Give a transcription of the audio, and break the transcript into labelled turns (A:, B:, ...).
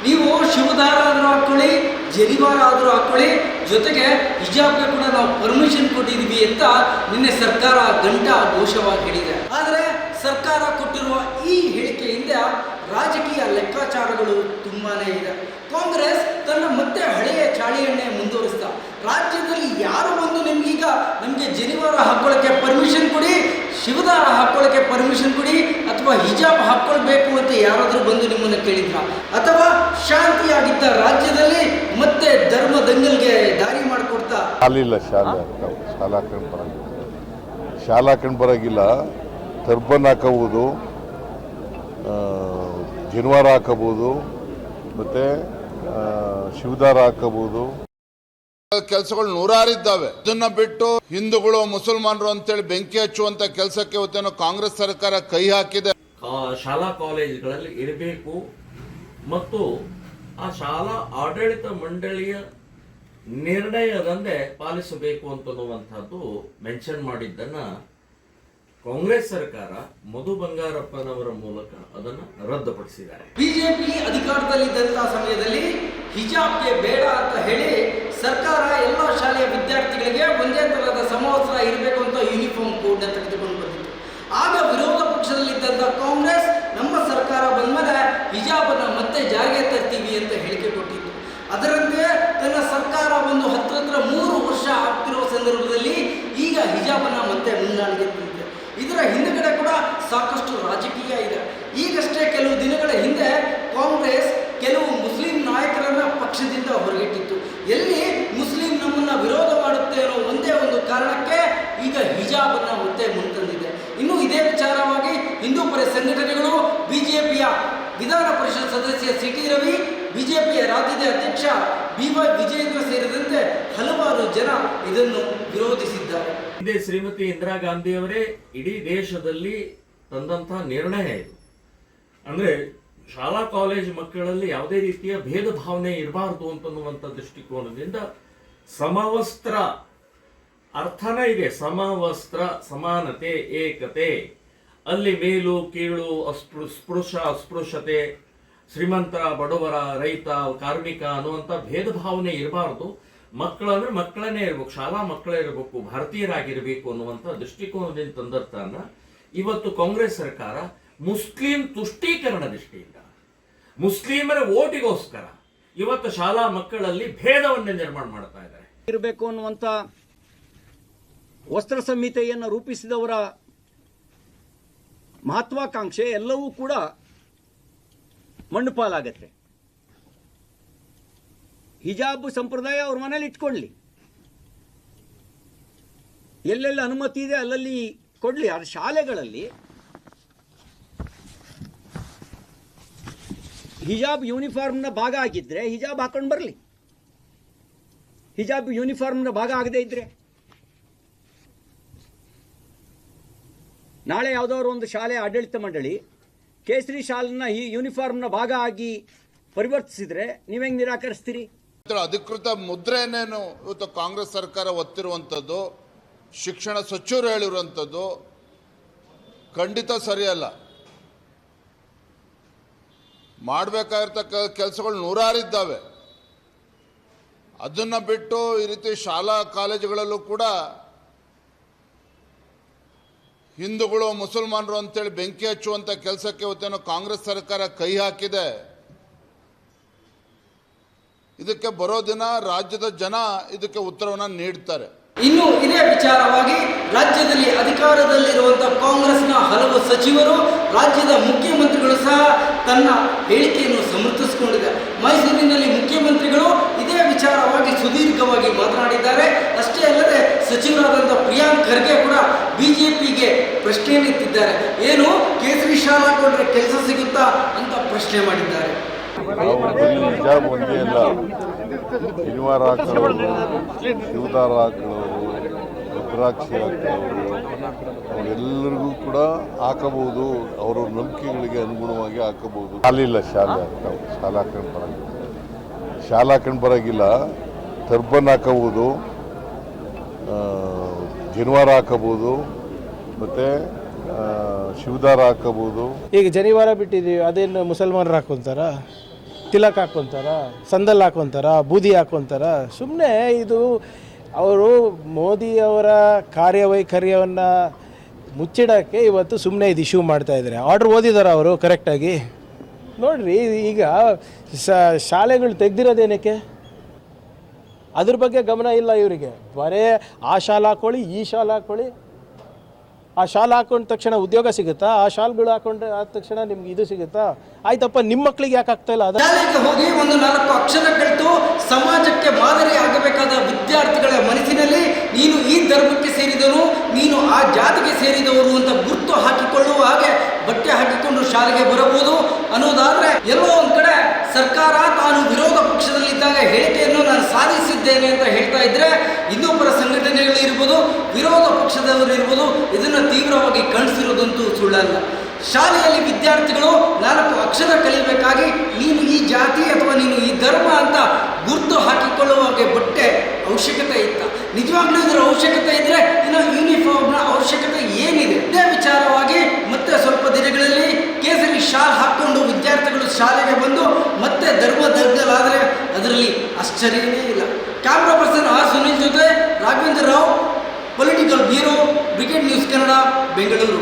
A: ನೀವು ಶಿವದಾರ ಆದರೂ ಹಾಕ್ಕೊಳ್ಳಿ, ಜನಿವಾರ ಆದರೂ ಹಾಕ್ಕೊಳ್ಳಿ, ಜೊತೆಗೆ ಹಿಜಾಬ್ಗೆ ಕೂಡ ನಾವು ಪರ್ಮಿಷನ್ ಕೊಟ್ಟಿದ್ದೀವಿ ಅಂತ ನಿನ್ನೆ ಸರ್ಕಾರ ಗಂಟಾ ಘೋಷವಾಗಿ ಹೇಳಿದೆ. ಆದರೆ ಸರ್ಕಾರ ಕೊಟ್ಟಿರುವ ಈ ಹೇಳಿಕೆಯಿಂದ ರಾಜಕೀಯ ಲೆಕ್ಕಾಚಾರಗಳು ತುಂಬಾನೇ ಇದೆ. ಕಾಂಗ್ರೆಸ್ ತನ್ನ ಮತ್ತೆ ಹಳೆಯ ಚಾಳಿಯನ್ನೇ ಮುಂದುವರಿಸ್ತಾ ರಾಜ್ಯದಲ್ಲಿ ಯಾರು ಬಂದು ನಮಗೆ ಜನಿವಾರ ಹಾಕೊಳ್ಳೋಕ್ಕೆ ಪರ್ಮಿಷನ್ ಕೊಡಿ, ಶಿವದಾರ ಹಾಕೊಳ್ಳೋಕ್ಕೆ ಪರ್ಮಿಷನ್ ಕೊಡಿ, ಅಥವಾ ಹಿಜಾಬ್ ಹಾಕ್ಕೊಳ್ಬೇಕು ಅಂತ ಯಾರಾದರೂ ಬಂದು ನಿಮ್ಮನ್ನು ಕೇಳಿದ್ರ, ಅಥವಾ ಶಾಂತಿಯಾಗಿದ್ದ ರಾಜ್ಯದಲ್ಲಿ ಮತ್ತೆ ಧರ್ಮ ದಂಗಲ್ಗೆ ದಾರಿ ಮಾಡಿಕೊಡ್ತಾ
B: ಅಲ್ಲಿಲ್ಲ ಶಾಲಾ ಪರವಾಗಿಲ್ಲ ಟರ್ಬನ್ ಹಾಕಬಹುದು, ಜನಿವಾರ ಹಾಕಬಹುದು, ಮತ್ತೆ ಶಿವದಾರ ಹಾಕಬಹುದು.
C: ಕೆಲಸಗಳು ನೂರಾರಿದ್ದಾವೆ. ಅದನ್ನ ಬಿಟ್ಟು ಹಿಂದೂಗಳು ಮುಸಲ್ಮಾನರು ಅಂತೇಳಿ ಬೆಂಕಿ ಹಚ್ಚುವಂತ ಕೆಲಸಕ್ಕೆ ಇವತ್ತೇನೋ ಕಾಂಗ್ರೆಸ್ ಸರ್ಕಾರ ಕೈ ಹಾಕಿದೆ.
D: ಶಾಲಾ ಕಾಲೇಜುಗಳಲ್ಲಿ ಇರಬೇಕು ಮತ್ತು ಆ ಶಾಲಾ ಆಡಳಿತ ಮಂಡಳಿಯ ನಿರ್ಣಯದಂತೆ ಪಾಲಿಸಬೇಕು ಅಂತನ್ನುವಂಥದ್ದು ಮೆನ್ಷನ್ ಮಾಡಿದ್ದನ್ನ ಕಾಂಗ್ರೆಸ್ ಸರ್ಕಾರ ಮಧು ಬಂಗಾರಪ್ಪನವರ ಮೂಲಕ ಅದನ್ನು ರದ್ದುಪಡಿಸಿದ್ದಾರೆ.
A: ಬಿಜೆಪಿ ಅಧಿಕಾರದಲ್ಲಿದ್ದಂತಹ ಸಮಯದಲ್ಲಿ ಹಿಜಾಬ್ಗೆ ಬೇಡ ಅಂತ ಹೇಳಿ ಸರ್ಕಾರ ಎಲ್ಲ ಶಾಲೆಯ ವಿದ್ಯಾರ್ಥಿಗಳಿಗೆ ಒಂದೇ ತರಹದ ಸಮವಸ್ತ್ರ ಇರಬೇಕು ಅಂತ ಯೂನಿಫಾರ್ಮ್ ಕೋಡ್ನ ತೆಗೆದುಕೊಂಡು ಬಂದಿತ್ತು. ಆಗ ವಿರೋಧ ಪಕ್ಷದಲ್ಲಿದ್ದಂಥ ಕಾಂಗ್ರೆಸ್ ನಮ್ಮ ಸರ್ಕಾರ ಬಂದ್ಮೇಲೆ ಹಿಜಾಬನ್ನು ಮತ್ತೆ ಜಾರಿಗೆ ತರ್ತೀವಿ ಅಂತ ಹೇಳಿಕೆ ಕೊಟ್ಟಿತ್ತು. ಅದರಂತೆ ತನ್ನ ಸರ್ಕಾರ ಒಂದು ಹತ್ರ 3 ವರ್ಷ ಆಗ್ತಿರುವ ಸಂದರ್ಭದಲ್ಲಿ ಈಗ ಹಿಜಾಬನ್ನು ಮತ್ತೆ ಮುನ್ನಾಳಿಗೆ ತಂದಿದೆ. ಇದರ ಹಿಂದುಗಡೆ ಕೂಡ ಸಾಕಷ್ಟು ರಾಜಕೀಯ ಇದೆ. ಈಗಷ್ಟೇ ಕೆಲವು ದಿನಗಳ ಹಿಂದೆ ಕಾಂಗ್ರೆಸ್ ಕೆಲವು ಮುಸ್ಲಿಂ ನಾಯಕರನ್ನ ಪಕ್ಷದಿಂದ ಹೊರಗಿಟ್ಟಿತ್ತು. ಎಲ್ಲಿ ಮುಸ್ಲಿಂ ನಮ್ಮನ್ನ ವಿರೋಧ ಮಾಡುತ್ತೆ ಅನ್ನೋ ಒಂದೇ ಒಂದು ಕಾರಣಕ್ಕೆ ಈಗ ಹಿಜಾಬನ್ನ ಮತ್ತೆ ಮುಂತಂದಿದೆ. ಇನ್ನು ಇದೇ ವಿಚಾರವಾಗಿ ಹಿಂದೂ ಪರ ಸಂಘಟನೆಗಳು, ಬಿಜೆಪಿಯ ವಿಧಾನ ಪರಿಷತ್ ಸದಸ್ಯ ಸಿಟಿ ರವಿ, ಬಿಜೆಪಿಯ ರಾಜ್ಯದ ಅಧ್ಯಕ್ಷ BY ವಿಜೇಂದ್ರ ಸೇರಿದಂತೆ ಹಲವಾರು ಜನ ಇದನ್ನು ವಿರೋಧಿಸಿದ್ದಾರೆ.
D: ಹಿಂದೆ ಶ್ರೀಮತಿ ಇಂದಿರಾ ಗಾಂಧಿ ಅವರೇ ಇಡೀ ದೇಶದಲ್ಲಿ ತಂದಂತಹ ನಿರ್ಣಯ ಇದು. ಅಂದ್ರೆ ಶಾಲಾ ಕಾಲೇಜು ಮಕ್ಕಳಲ್ಲಿ ಯಾವುದೇ ರೀತಿಯ ಭೇದ ಭಾವನೆ ಇರಬಾರದು ಅಂತನ್ನುವಂಥ ದೃಷ್ಟಿಕೋನದಿಂದ ಸಮವಸ್ತ್ರ ಅರ್ಥನೇ ಇದೆ. ಸಮವಸ್ತ್ರ, ಸಮಾನತೆ, ಏಕತೆ, ಅಲ್ಲಿ ಮೇಲು ಕೀಳು, ಸ್ಪೃಶ ಅಸ್ಪೃಶ್ಯತೆ, ಶ್ರೀಮಂತ ಬಡವರ, ರೈತ ಕಾರ್ಮಿಕ ಅನ್ನುವಂಥ ಭೇದ ಭಾವನೆ ಇರಬಾರ್ದು. ಮಕ್ಕಳಂದ್ರೆ ಮಕ್ಕಳನ್ನೇ ಇರಬೇಕು, ಶಾಲಾ ಮಕ್ಕಳೇ ಇರಬೇಕು, ಭಾರತೀಯರಾಗಿರಬೇಕು ಅನ್ನುವಂಥ ದೃಷ್ಟಿಕೋನದಿಂದ ತಂದರ್ಥನ ಇವತ್ತು ಕಾಂಗ್ರೆಸ್ ಸರ್ಕಾರ ಮುಸ್ಲಿಂ ತುಷ್ಟೀಕರಣ ದೃಷ್ಟಿಯಿಂದ, ಮುಸ್ಲಿಮರ ಓಟಿಗೋಸ್ಕರ ಇವತ್ತು ಶಾಲಾ ಮಕ್ಕಳಲ್ಲಿ ಭೇದವನ್ನೇ ನಿರ್ಮಾಣ ಮಾಡ್ತಾ ಇದ್ದಾರೆ.
E: ಇರಬೇಕು ಅನ್ನುವಂಥ ವಸ್ತ್ರ ಸಂಹಿತೆಯನ್ನು ರೂಪಿಸಿದವರ ಮಹತ್ವಾಕಾಂಕ್ಷೆ ಎಲ್ಲವೂ ಕೂಡ ಮಣ್ಣುಪಾಲಾಗತ್ತೆ. ಹಿಜಾಬ್ ಸಂಪ್ರದಾಯ ಅವ್ರ ಮನೇಲಿ ಇಟ್ಕೊಳ್ಳಿ, ಎಲ್ಲೆಲ್ಲಿ ಅನುಮತಿ ಇದೆ ಅಲ್ಲಲ್ಲಿ ಕೊಡಲಿ. ಅದು ಶಾಲೆಗಳಲ್ಲಿ ಹಿಜಾಬ್ ಯೂನಿಫಾರ್ಮ್ನ ಭಾಗ ಆಗಿದ್ದರೆ ಹಿಜಾಬ್ ಹಾಕೊಂಡು ಬರಲಿ. ಹಿಜಾಬ್ ಯೂನಿಫಾರ್ಮ್ನ ಭಾಗ ಆಗದೇ ಇದ್ರೆ ನಾಳೆ ಯಾವುದಾದ್ರು ಒಂದು ಶಾಲೆ ಆಡಳಿತ ಮಂಡಳಿ ಕೇಸರಿ ಶಾಲನ್ನ ಈ ಯೂನಿಫಾರ್ಮ್ನ ಭಾಗ ಆಗಿ ಪರಿವರ್ತಿಸಿದ್ರೆ ನೀವೆಂಗೆ ನಿರಾಕರಿಸ್ತೀರಿ?
C: ಅಧಿಕೃತ ಮುದ್ರೆಯನ್ನೇನು ಇವತ್ತು ಕಾಂಗ್ರೆಸ್ ಸರ್ಕಾರ ಒತ್ತಿರುವಂಥದ್ದು, ಶಿಕ್ಷಣ ಸಚಿವರು ಹೇಳಿರುವಂಥದ್ದು ಖಂಡಿತ ಸರಿಯಲ್ಲ. ಮಾಡಬೇಕಾಗಿರ್ತಕ್ಕ ಕೆಲಸಗಳು ನೂರಾರಿದ್ದಾವೆ. ಅದನ್ನು ಬಿಟ್ಟು ಈ ರೀತಿ ಶಾಲಾ ಕಾಲೇಜುಗಳಲ್ಲೂ ಕೂಡ ಹಿಂದೂಗಳು ಮುಸಲ್ಮಾನರು ಅಂತೇಳಿ ಬೆಂಕಿ ಹಚ್ಚುವಂಥ ಕೆಲಸಕ್ಕೆ ಇವತ್ತೇನೋ ಕಾಂಗ್ರೆಸ್ ಸರ್ಕಾರ ಕೈ ಹಾಕಿದೆ. ಇದಕ್ಕೆ ಬರೋ ದಿನ ರಾಜ್ಯದ ಜನ ಇದಕ್ಕೆ ಉತ್ತರವನ್ನು ನೀಡ್ತಾರೆ.
A: ಇನ್ನು ಇದೇ ವಿಚಾರವಾಗಿ ರಾಜ್ಯದಲ್ಲಿ ಅಧಿಕಾರದಲ್ಲಿರುವಂತಹ ಕಾಂಗ್ರೆಸ್ನ ಹಲವು ಸಚಿವರು, ರಾಜ್ಯದ ಮುಖ್ಯಮಂತ್ರಿಗಳು ಸಹ ತನ್ನ ಹೇಳಿಕೆಯನ್ನು ಸಮರ್ಥಿಸಿಕೊಂಡಿದೆ. ಮೈಸೂರಿನಲ್ಲಿ ಮುಖ್ಯಮಂತ್ರಿಗಳು ಇದೇ ವಿಚಾರವಾಗಿ ಸುದೀರ್ಘವಾಗಿ ಮಾತನಾಡಿದ್ದಾರೆ. ಅಷ್ಟೇ ಅಲ್ಲದೆ ಸಚಿವರಾದಂಥ ಪ್ರಿಯಾಂಕ್ ಖರ್ಗೆ ಕೂಡ ಬಿಜೆಪಿಗೆ ಪ್ರಶ್ನೆಯನ್ನೆತ್ತಿದ್ದಾರೆ. ಏನು ಕೇಸರಿ ಶಾಲಾ ಕೊಟ್ಟರೆ ಕೆಲಸ ಸಿಗುತ್ತಾ ಅಂತ ಪ್ರಶ್ನೆ ಮಾಡಿದ್ದಾರೆ.
B: ಹಿಜಾಬ್ ಒಂದೇ ಅಲ್ಲ, ಶನಿವಾರ ಹಾಕೊಳ್ಳೋರು, ಶಿವದಾರ ಹಾಕೊಳ್ಳೋರು, ರುದ್ರಾಕ್ಷಿ ಹಾಕೊಳ್ಳೋರು ಅವರೆಲ್ಲರಿಗೂ ಕೂಡ ಹಾಕಬಹುದು. ಅವರ ನಂಬಿಕೆಗಳಿಗೆ ಅನುಗುಣವಾಗಿ ಹಾಕಬಹುದು. ಅಲ್ಲಿಲ್ಲ ಶಾಲಾ ಪರವಾಗಿಲ್ಲ ಟರ್ಬನ್ ಹಾಕಬಹುದು, ಜನಿವಾರ ಹಾಕಬಹುದು, ಮತ್ತೆ ಶಿವದಾರ ಹಾಕಬಹುದು.
F: ಈಗ ಜನಿವಾರ ಬಿಟ್ಟಿದ್ದೀವಿ, ಅದೇನು ಮುಸಲ್ಮಾನರು ಹಾಕೊಂತಾರ? ತಿಲಕ್ ಹಾಕ್ಕೊಂತಾರ, ಸಂದಲ್ ಹಾಕ್ಕೊಂತಾರ, ಬೂದಿ ಹಾಕ್ಕೊಂತಾರ. ಸುಮ್ಮನೆ ಇದು ಅವರು ಮೋದಿಯವರ ಕಾರ್ಯವೈಖರ್ಯವನ್ನು ಮುಚ್ಚಿಡೋಕ್ಕೆ ಇವತ್ತು ಸುಮ್ಮನೆ ಇದು ಇಶ್ಯೂ ಮಾಡ್ತಾಯಿದ್ದಾರೆ. ಆರ್ಡ್ರ್ ಓದಿದಾರ ಅವರು ಕರೆಕ್ಟಾಗಿ? ನೋಡಿರಿ, ಈಗ ಶಾಲೆಗಳು ತೆಗ್ದಿರೋದೇನಕ್ಕೆ? ಅದ್ರ ಬಗ್ಗೆ ಗಮನ ಇಲ್ಲ ಇವರಿಗೆ. ಬರೇ ಆ ಶಾಲೆ ಹಾಕ್ಕೊಳ್ಳಿ, ಈ ಶಾಲೆ ಹಾಕ್ಕೊಳ್ಳಿ. ಆ ಶಾಲ್ ಹಾಕೊಂಡ ತಕ್ಷಣ ಉದ್ಯೋಗ ಸಿಗುತ್ತಾ? ಆ ಶಾಲ್ಗಳು ಹಾಕೊಂಡ್ರೆ ಆದ ತಕ್ಷಣ ನಿಮ್ಗೆ ಇದು ಸಿಗುತ್ತಾ? ಆಯ್ತಪ್ಪ, ನಿಮ್ಮ ಮಕ್ಕಳಿಗೆ ಯಾಕೆ ಆಗ್ತಾ ಇಲ್ಲ?
A: ಶಾಲೆಗೆ ಹೋಗಿ ಒಂದು 4 ಅಕ್ಷರ ಕಲಿತು ಸಮಾಜಕ್ಕೆ ಮಾದರಿ ಆಗಬೇಕಾದ ವಿದ್ಯಾರ್ಥಿಗಳ ಮನಸ್ಸಿನಲ್ಲಿ ನೀನು ಈ ಧರ್ಮಕ್ಕೆ ಸೇರಿದನು, ನೀನು ಆ ಜಾತಿಗೆ ಸೇರಿದವರು ಅಂತ ಗುರುತು ಹಾಕಿಕೊಳ್ಳುವ ಹಾಗೆ ಬಟ್ಟೆ ಹಾಕಿಕೊಂಡು ಶಾಲೆಗೆ ಬರಬಹುದು ಅನ್ನೋದಾದ್ರೆ, ಎಲ್ಲೋ ಒಂದು ಕಡೆ ಸರ್ಕಾರ ತಾನು ವಿರೋಧ ಪಕ್ಷದಲ್ಲಿದ್ದಾಗ ಹೇಳಿಕೆಯನ್ನು ನಾನು ಸಾಧಿಸಿದ್ದೇನೆ ಅಂತ ಹೇಳ್ತಾ ಇದ್ರೆ, ಹಿಂದೂಪರ ಸಂಘಟನೆಗಳು ಇರ್ಬೋದು, ವಿರೋಧ ಪಕ್ಷದವರು ಇರ್ಬೋದು, ಇದನ್ನು ತೀವ್ರವಾಗಿ ಖಂಡಿಸಿರೋದಂತೂ ಸುಳ್ಳಲ್ಲ. ಶಾಲೆಯಲ್ಲಿ ವಿದ್ಯಾರ್ಥಿಗಳು 4 ಅಕ್ಷರ ಕಲಿಬೇಕಾಗಿ ನೀನು ಈ ಜಾತಿ ಅಥವಾ ನೀನು ಈ ಧರ್ಮ ಅಂತ ಗುರುತು ಹಾಕಿಕೊಳ್ಳುವ ಹಾಗೆ ಬಟ್ಟೆ ಅವಶ್ಯಕತೆ ಇತ್ತ? ನಿಜವಾಗ್ಲೂ ಇದರ ಅವಶ್ಯಕತೆ ಇದ್ರೆ ಇನ್ನು ಯೂನಿಫಾರ್ಮ್ನ ಅವಶ್ಯಕತೆ ಏನಿದೆ? ಇದೇ ವಿಚಾರವಾಗಿ ಮತ್ತೆ ಸ್ವಲ್ಪ ದಿನಗಳಲ್ಲಿ ಕೇಸರಿ ಶಾಲ್ ಹಾಕ್ಕೊಂಡು ವಿದ್ಯಾರ್ಥಿಗಳು ಶಾಲೆಗೆ ಬಂದು ಮತ್ತೆ ಧರ್ಮದಲ್ಲಾದರೆ ಅದರಲ್ಲಿ ಆಶ್ಚರ್ಯವೇ ಇಲ್ಲ. ಕ್ಯಾಮ್ರಾ ಪರ್ಸನ್ ಆರ್ ಸುನಿಲ್ ಜೊತೆ Raghavendra Rao, political bureau, brigade news Kannada, Bengaluru.